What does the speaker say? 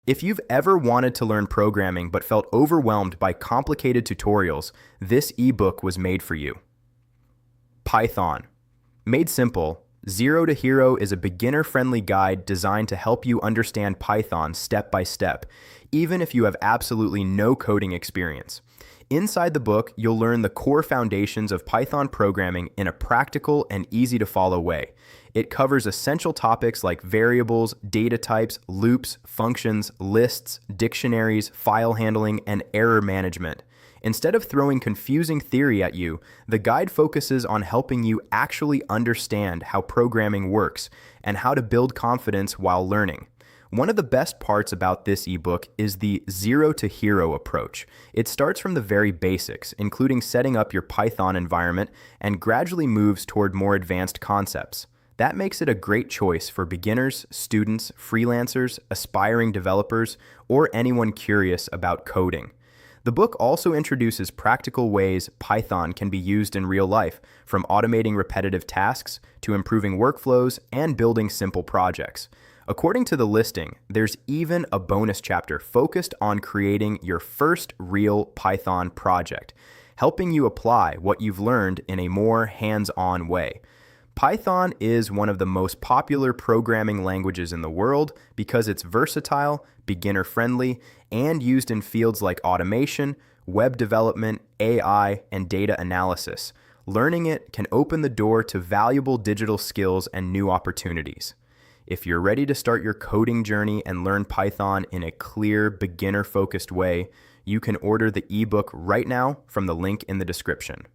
If you've ever wanted to learn programming but felt overwhelmed by complicated tutorials, this ebook was made for you. Python. Made simple, Zero to Hero is a beginner-friendly guide designed to help you understand Python step by step, even if you have absolutely no coding experience. Inside the book, you'll learn the core foundations of Python programming in a practical and easy-to-follow way. It covers essential topics like variables, data types, loops, functions, lists, dictionaries, file handling, and error management. Instead of throwing confusing theory at you, the guide focuses on helping you actually understand how programming works and how to build confidence while learning. One of the best parts about this ebook is the zero to hero approach. It starts from the very basics, including setting up your Python environment, and gradually moves toward more advanced concepts. That makes it a great choice for beginners, students, freelancers, aspiring developers, or anyone curious about coding. The book also introduces practical ways Python can be used in real life, from automating repetitive tasks to improving workflows and building simple projects. According to the listing, there's even a bonus chapter focused on creating your first real Python project, helping you apply what you've learned in a more hands-on way. Python is one of the most popular programming languages in the world because it's versatile, beginner-friendly, and used in fields like automation, web development, AI, and data analysis. Learning it can open the door to valuable digital skills and new opportunities. If you're ready to start your coding journey and learn Python in a clear, beginner-focused way, you can order the ebook right now from the link in the description.